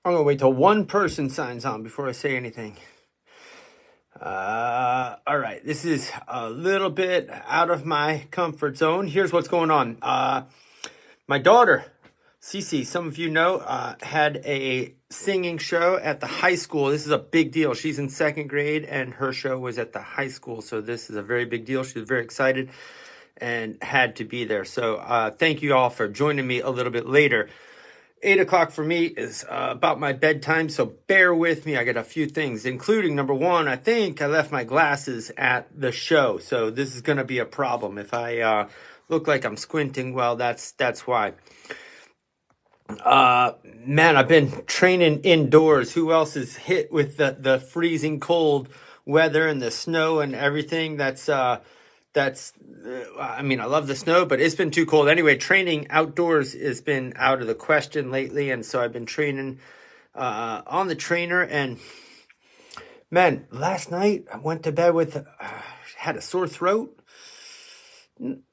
I'm gonna wait till one person signs on before I say anything. All right, this is a little bit out of my comfort zone. Here's what's going on. My daughter, Cece, some of you know, had a singing show at the high school. This is a big deal. She's in second grade, and her show was at the high school, so this is a very big deal. She was very excited and had to be there. So thank you all for joining me a little bit later. 8 o'clock for me is about my bedtime, so bear with me. I got a few things, including number one, I think I left my glasses at the show, so this is going to be a problem. If I look like I'm squinting, well, that's why. Man, I've been training indoors. Who else is hit with the freezing cold weather and the snow and everything? I mean, I love the snow, but it's been too cold. Anyway, training outdoors has been out of the question lately. And so I've been training on the trainer. And man, last night I went to bed with, had a sore throat.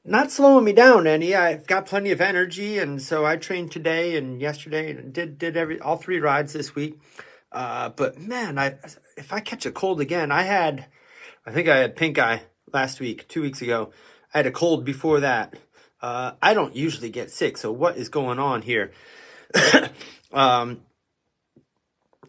Not slowing me down any. I've got plenty of energy. And so I trained today and yesterday and did all 3 rides this week. But man, if I catch a cold again, I think I had pink eye last week, 2 weeks ago. I had a cold before that. I don't usually get sick, so what is going on here?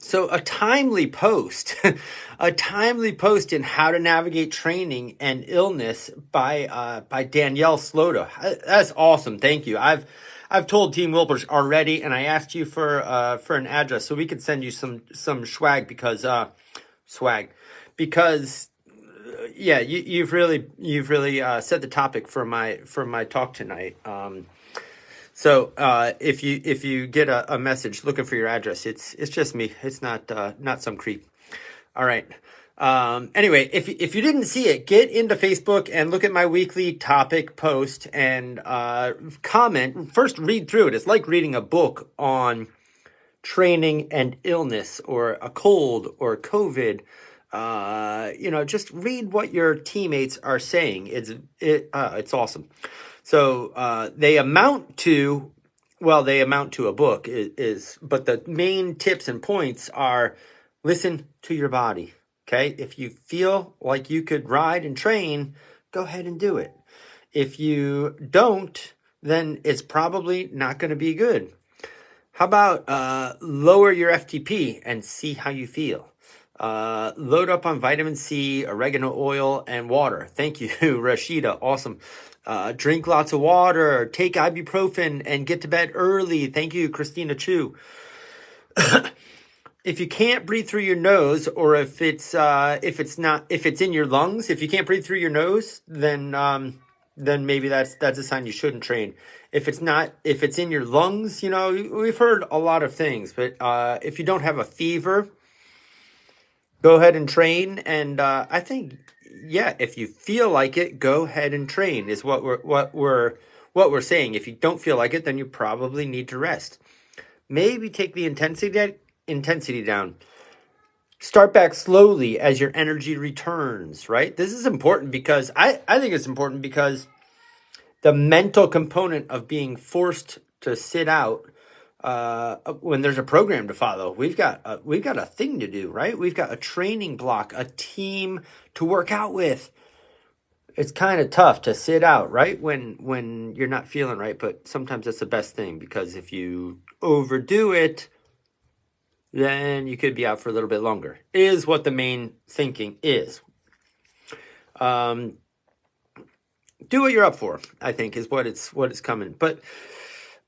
So a timely post, in How to Navigate Training and Illness by Danielle Slota. That's awesome. Thank you. I've told Team Wilbers already, and I asked you for an address so we could send you some swag because yeah, you've really set the topic for my talk tonight. So if you get a message looking for your address, it's just me. It's not some creep. All right. Anyway, if you didn't see it, get into Facebook and look at my weekly topic post and comment. First, read through it. It's like reading a book on training and illness or a cold or COVID. Just read what your teammates are saying. It's awesome. So they amount to a book but the main tips and points are: listen to your body. Okay, if you feel like you could ride and train, go ahead and do it. If you don't, then it's probably not going to be good. How about lower your FTP and see how you feel? Load up on vitamin C, oregano oil, and water. Thank you, Rashida. Awesome. Drink lots of water. Take ibuprofen and get to bed early. Thank you, Christina Chu. If you can't breathe through your nose, or if it's in your lungs, if you can't breathe through your nose, then maybe that's a sign you shouldn't train. If it's in your lungs, we've heard a lot of things, but if you don't have a fever, go ahead and train. And I think, yeah, if you feel like it, go ahead and train is what we're saying. If you don't feel like it, then you probably need to rest. Maybe take the intensity down. Start back slowly as your energy returns, right? This is important because I think it's important because the mental component of being forced to sit out when there's a program to follow, we've got a thing to do, right? We've got a training block, a team to work out with. It's kind of tough to sit out, right? When you're not feeling right, but sometimes that's the best thing, because if you overdo it, then you could be out for a little bit longer, is what the main thinking is. Do what you're up for, I think, is what it's coming. But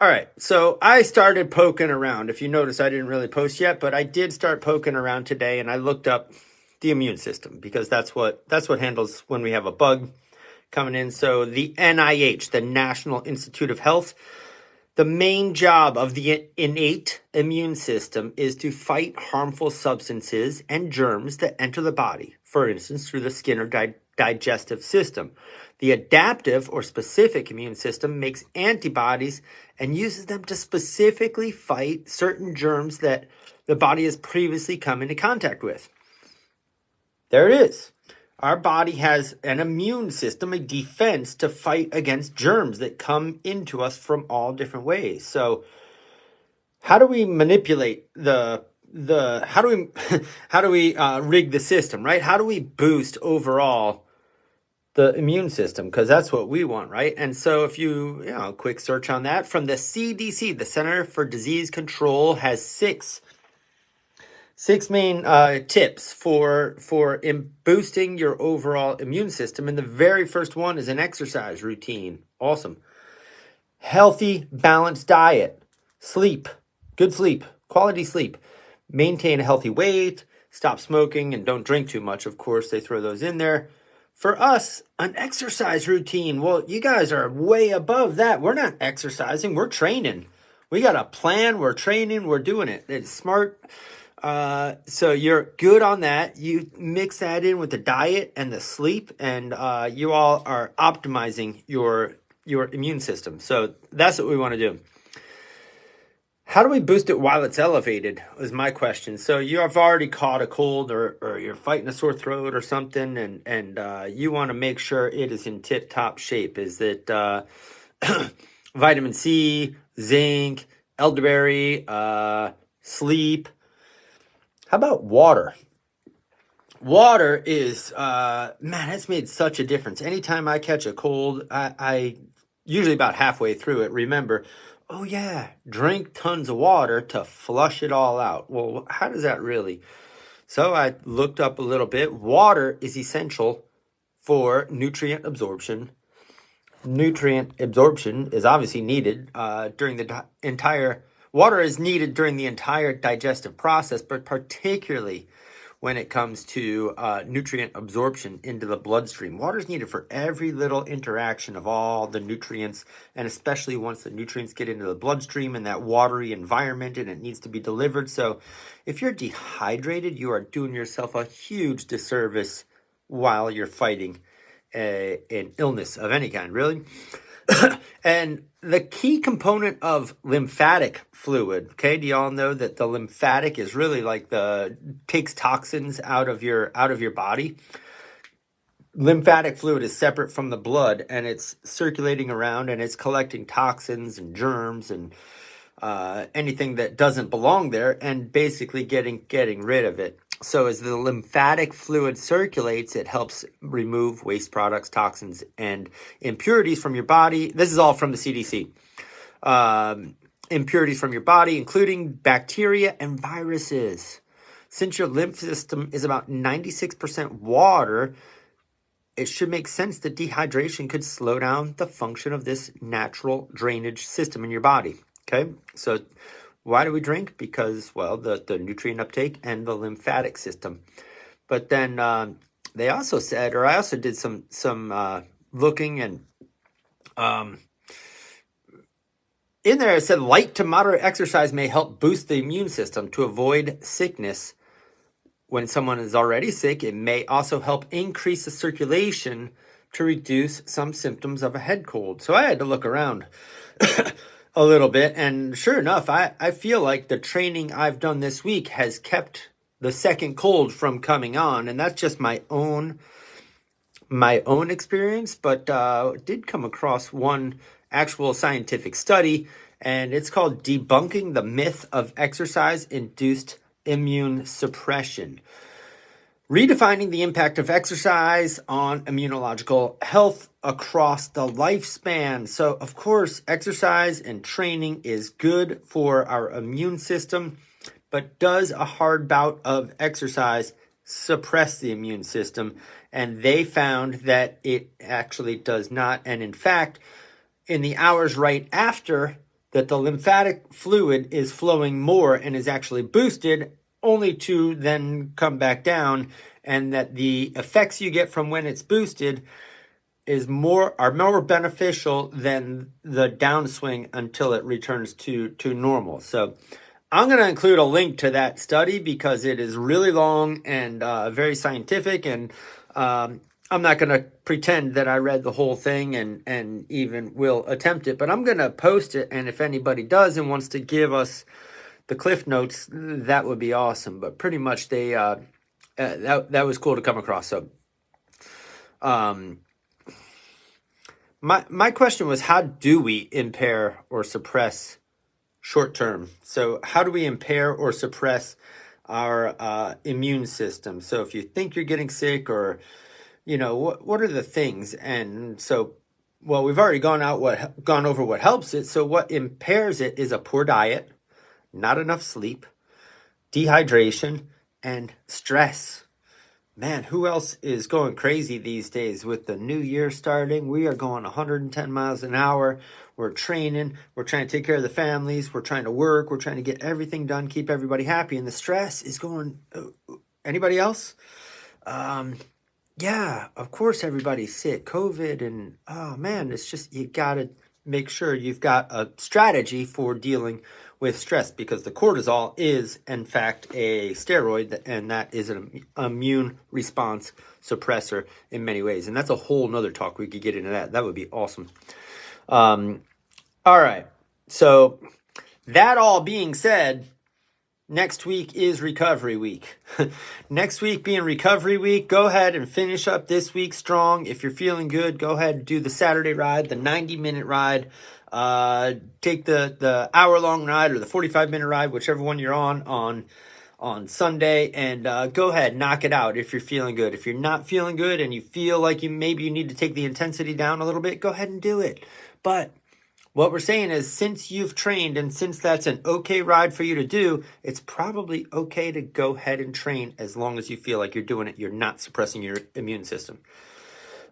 all right, so I started poking around. If you notice, I didn't really post yet, but I did start poking around today, and I looked up the immune system, because that's what handles when we have a bug coming in. So the NIH, the National Institute of Health, the main job of the innate immune system is to fight harmful substances and germs that enter the body, for instance, through the skin or digestive system. The adaptive or specific immune system makes antibodies and uses them to specifically fight certain germs that the body has previously come into contact with. There it is. Our body has an immune system, a defense to fight against germs that come into us from all different ways. So how do we manipulate the how do we how do we rig the system, right? How do we boost overall the immune system? Because that's what we want, right? And so if you know, quick search on that from the CDC, the Center for Disease Control, has six main tips for boosting your overall immune system. And the very first one is an exercise routine. Awesome. Healthy, balanced diet, sleep, good sleep, quality sleep, maintain a healthy weight, stop smoking, and don't drink too much. Of course, they throw those in there. For us, an exercise routine. Well, you guys are way above that. We're not exercising, we're training. We got a plan, we're training, we're doing it. It's smart. So you're good on that. You mix that in with the diet and the sleep, and you all are optimizing your immune system. So that's what we want to do. How do we boost it while it's elevated is my question. So you have already caught a cold or you're fighting a sore throat or something, and you want to make sure it is in tip-top shape. Is it vitamin C, zinc, elderberry, sleep? How about water? Water is, man, it's made such a difference. Anytime I catch a cold, I usually about halfway through it, remember, oh yeah, drink tons of water to flush it all out. Well, how does that really? So I looked up a little bit. Water is essential for nutrient absorption. Nutrient absorption is obviously needed during the entire, water is needed during the entire digestive process, but particularly when it comes to nutrient absorption into the bloodstream. Water is needed for every little interaction of all the nutrients, and especially once the nutrients get into the bloodstream in that watery environment and it needs to be delivered. So if you're dehydrated, you are doing yourself a huge disservice while you're fighting an illness of any kind, really. And the key component of lymphatic fluid, okay, do y'all know that the lymphatic is really like takes toxins out of your body? Lymphatic fluid is separate from the blood, and it's circulating around, and it's collecting toxins and germs and anything that doesn't belong there, and basically getting rid of it. So as the lymphatic fluid circulates, it helps remove waste products, toxins, and impurities from your body. This is all from the CDC. Impurities from your body, including bacteria and viruses. Since your lymph system is about 96% water, it should make sense that dehydration could slow down the function of this natural drainage system in your body. Okay, so why do we drink? Because, well, the nutrient uptake and the lymphatic system. But then they also said, or I also did some looking, and in there it said light to moderate exercise may help boost the immune system to avoid sickness. When someone is already sick, it may also help increase the circulation to reduce some symptoms of a head cold. So I had to look around a little bit, and sure enough, I feel like the training I've done this week has kept the second cold from coming on, and that's just my own experience, but did come across one actual scientific study, and it's called Debunking the Myth of Exercise-Induced Immune Suppression. Redefining the impact of exercise on immunological health across the lifespan. So, of course, exercise and training is good for our immune system, but does a hard bout of exercise suppress the immune system? And they found that it actually does not. And in fact, in the hours right after that, the lymphatic fluid is flowing more and is actually boosted, only to then come back down, and that the effects you get from when it's boosted are more beneficial than the downswing until it returns to normal. So I'm going to include a link to that study because it is really long and very scientific, and I'm not going to pretend that I read the whole thing and even will attempt it, but I'm going to post it, and if anybody does and wants to give us the Cliff Notes, that would be awesome. But pretty much they that was cool to come across. So my question was, how do we impair or suppress short term. So how do we impair or suppress our immune system? So if you think you're getting sick, or what are the things? And so, well, we've already gone over what helps it. So what impairs it is a poor diet, not enough sleep, dehydration, and stress. Man, who else is going crazy these days with the new year starting? We are going 110 miles an hour. We're training. We're trying to take care of the families. We're trying to work. We're trying to get everything done, keep everybody happy. And the stress is going, anybody else? Yeah, of course everybody's sick. COVID, and oh man, it's just, you got to make sure you've got a strategy for dealing with stress, because the cortisol is in fact a steroid, and that is an immune response suppressor in many ways. And that's a whole nother talk. We could get into that. That would be awesome. All right. So that all being said, next week is recovery week. Next week being recovery week, go ahead and finish up this week strong. If you're feeling good, go ahead and do the Saturday ride, the 90-minute ride. Take the hour-long ride or the 45-minute ride, whichever one you're on Sunday, and go ahead, knock it out if you're feeling good. If you're not feeling good and you feel like maybe you need to take the intensity down a little bit, go ahead and do it. But what we're saying is, since you've trained and since that's an okay ride for you to do, it's probably okay to go ahead and train, as long as you feel like you're doing it. You're not suppressing your immune system.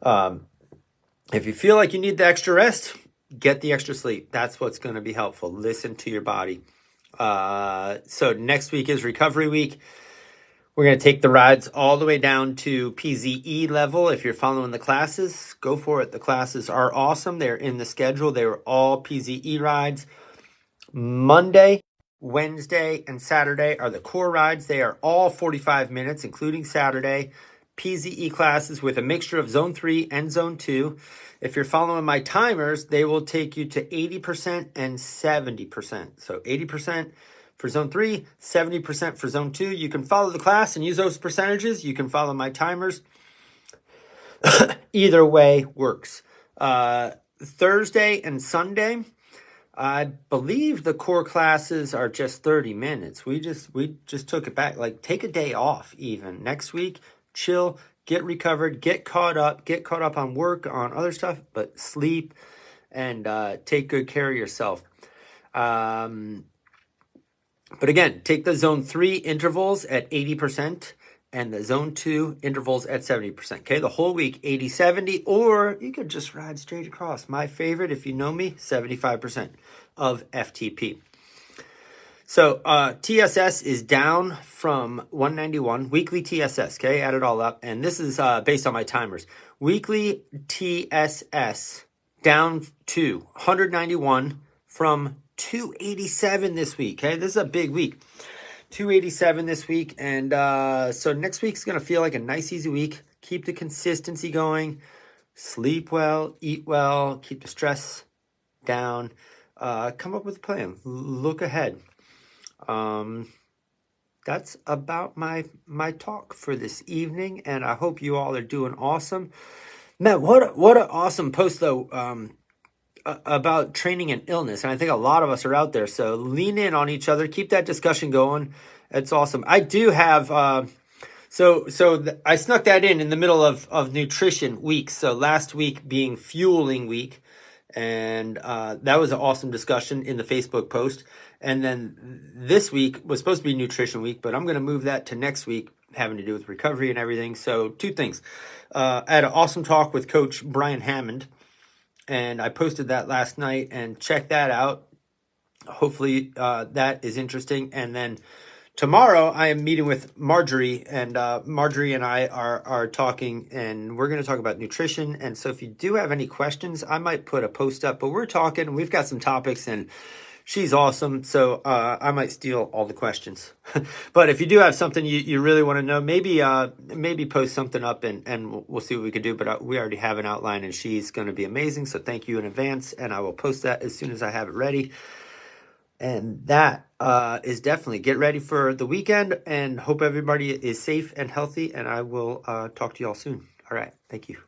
If you feel like you need the extra rest, get the extra sleep. That's what's going to be helpful. Listen to your body. So next week is recovery week. We're going to take the rides all the way down to PZE level. If you're following the classes, go for it. The classes are awesome. They're in the schedule. They were all PZE rides. Monday, Wednesday, and Saturday are the core rides. They are all 45 minutes, including Saturday. PZE classes with a mixture of Zone 3 and Zone 2. If you're following my timers, they will take you to 80% and 70%. So 80% for Zone 3, 70% for Zone 2. You can follow the class and use those percentages. You can follow my timers. Either way works. Thursday and Sunday, I believe the core classes are just 30 minutes. We just took it back. Like, take a day off even. Next week, chill, get recovered, get caught up on work, on other stuff, but sleep and take good care of yourself. But again, take the Zone 3 intervals at 80% and the Zone 2 intervals at 70%. Okay, the whole week, 80-70, or you could just ride straight across. My favorite, if you know me, 75% of FTP. So TSS is down from 191, weekly TSS, okay, add it all up. And this is based on my timers. Weekly TSS down to 191 from 287 this week, okay? This is a big week. 287 this week. And so next week's going to feel like a nice, easy week. Keep the consistency going. Sleep well, eat well, keep the stress down. Come up with a plan. Look ahead. That's about my talk for this evening, and I hope you all are doing awesome. Man, what an awesome post though, about training and illness, and I think a lot of us are out there, so lean in on each other, keep that discussion going. It's awesome. I do have I snuck that in the middle of nutrition week, so last week being fueling week, and that was an awesome discussion in the Facebook post. And then this week was supposed to be nutrition week, but I'm going to move that to next week, having to do with recovery and everything. So 2 things. I had an awesome talk with Coach Brian Hammond, and I posted that last night, and check that out. Hopefully that is interesting. And then tomorrow I am meeting with Marjorie, and Marjorie and I are talking, and we're going to talk about nutrition. And so if you do have any questions, I might put a post up, but we're talking, we've got some topics, and she's awesome, so I might steal all the questions. But if you do have something you really want to know, maybe post something up, and we'll see what we can do. But we already have an outline, and she's going to be amazing, so thank you in advance, and I will post that as soon as I have it ready. And that is definitely, get ready for the weekend, and hope everybody is safe and healthy, and I will talk to you all soon. All right, thank you.